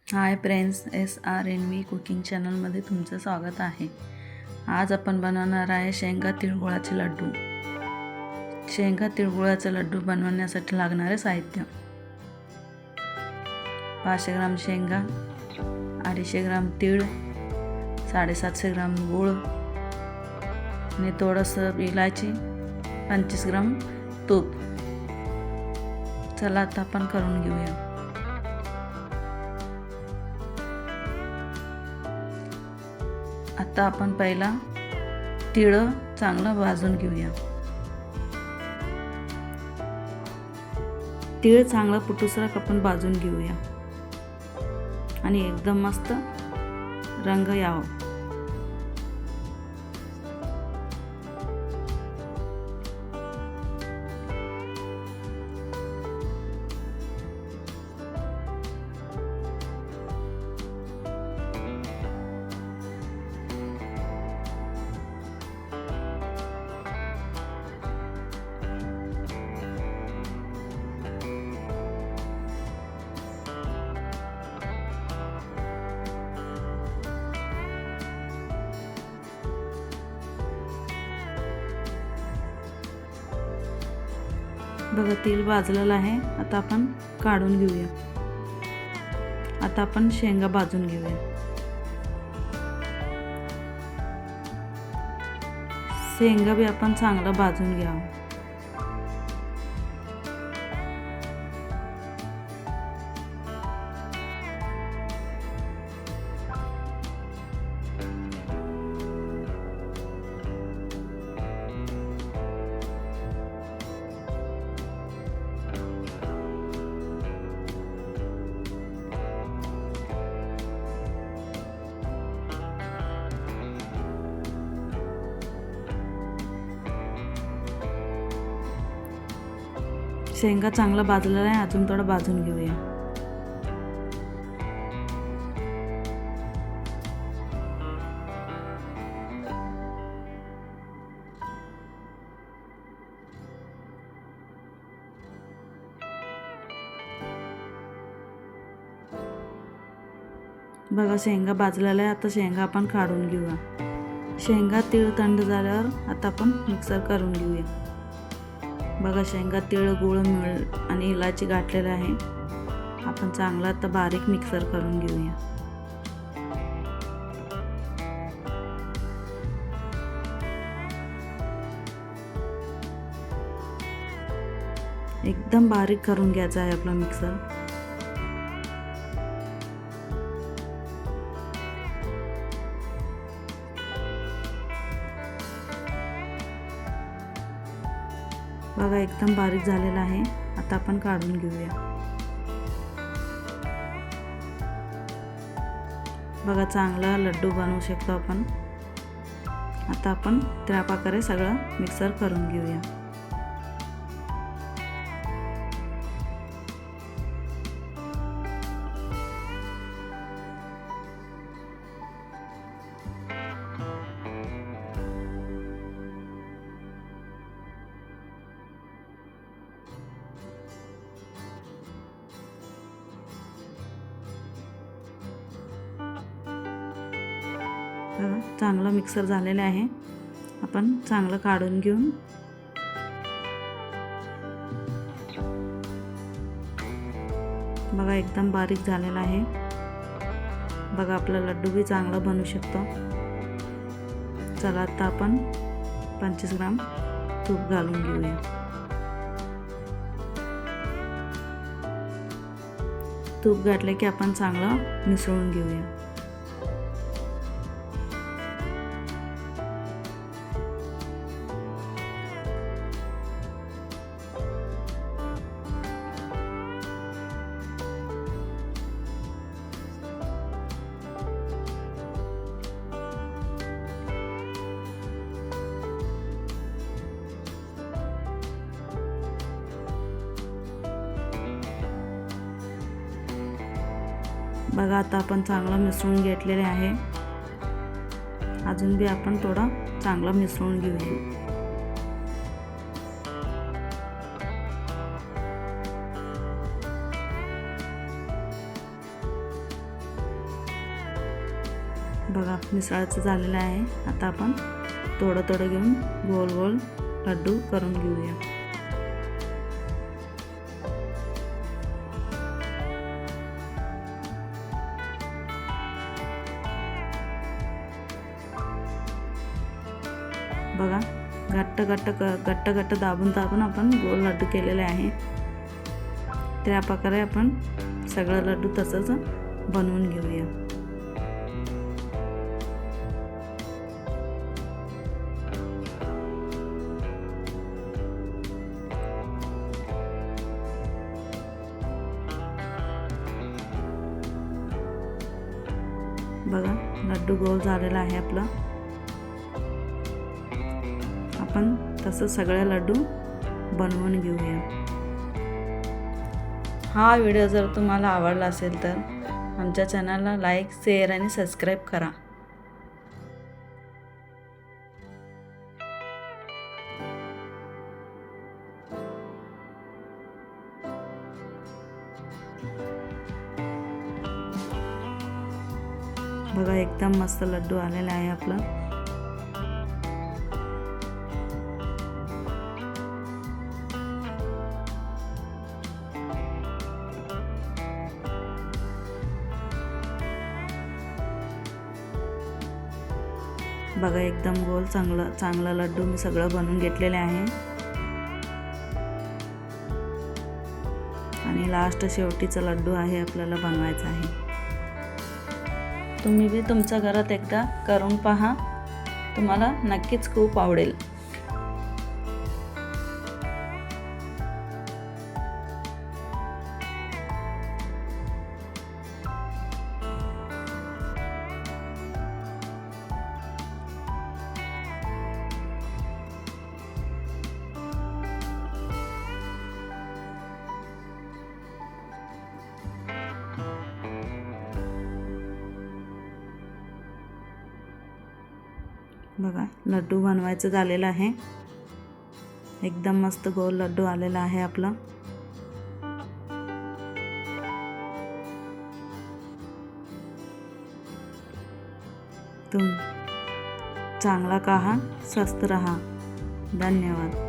Hi friends, SRNV cooking चॅनलमध्ये तुमचं स्वागत आहे। आज आपण बनवणार आहे शेंगा तिळगुळाचे लड्डू। शेंगा तिळगुळाचे लड्डू बनवण्यासाठी लागणारे साहित्य: 500 ग्राम शेंगा, 250 ग्राम तीळ, 750 ग्राम गूळ आणि थोडंसं इलायची, 25 ग्राम तूप। चला आता आपण करून घेऊया। आता आपण पहिला तीळ चांगलं भाजून घेऊया। तीळ चांगला पुटुसरक आपण भाजून घेऊया आणि एकदम मस्त रंग यावा। बघा, तेल भाजलेलं आहे। आता आपण काढून घेऊया। आता आपण शेंगा भाजून घेऊया। शेंगा भी आपण चांगलं भाजून घ्यावं। शेंगा चांगला भाजलेला आहे, अजून थोडं भाजून घेऊया। बघा, शेंगा भाजलेला आहे। आता शेंगा आपण काढून घेऊया। शेंगा तीळ थंड झाल्यावर आता आपण मिक्सर करून घेऊया। बघा, शेंगा तीळ गूळ आणि इलायची घातलेली आहे। आपण चांगला आता बारीक मिक्सर करून घेऊया। एकदम बारीक करून घ्यायचा आहे आपला मिक्सर। बघा, एकदम बारीक झालेला आहे। आता आपण काढून घेऊया। बघा, चांगला लड्डू बनवू शकतो आपण। आता आपण त्या प्रकारे सगळं मिक्सर करून घेऊया। चांगला मिक्सर झालेला आहे। आपण चांगलं काढून घेऊन बघा, एकदम बारीक झालेला आहे। बघा, आपला लड्डू भी चांगला बनवू शकतो। चला आता आपण 25 ग्राम तूप घालून घेऊया। तूप घातले की आपण चांगलं मिसळून घेऊया। बघा, आता आपण चांगलं मिसळून घेतलेले आहे। अजून भी आपण थोडं चांगलं मिसळून घेऊया। बघा मिसळाचं झालेलं आहे. आता आपण थोडं थोडं घेऊन गोल गोल लड्डू करून घेऊया. बघा घट्ट घट्ट घट्ट घट्ट दाबून दाबून आपण गोल लड्डू केलेले आहे. त्या प्रकारे आपण सगळं लड्डू तसंच बनवून घेऊया. बघा लड्डू गोल झालेला आहे आपला. आपण तसं सगळे लड्डू बनवून घेऊया. हा व्हिडिओ जर तुम्हाला आवडला असेल तर आमच्या चॅनलला लाईक, शेअर आणि सबस्क्राईब करा. बघा एकदम मस्त लड्डू आलेला आहे आपला. बघा एकदम गोल चांगला लड्डू मी सगळं बनवून घेतलेले आहे. आणि लास्ट शेवटीचा लड्डू आहे आपल्याला बनवायचा आहे. तुम्ही बी तुमच्या घरात एकदा करून पहा, तुम्हाला नक्कीच खूप आवडेल. बघा लड्डू बनवायचं झालेलं आहे. एकदम मस्त गोल लड्डू आलेला आहे आपला. चांगला खा, स्वस्त रहा. धन्यवाद.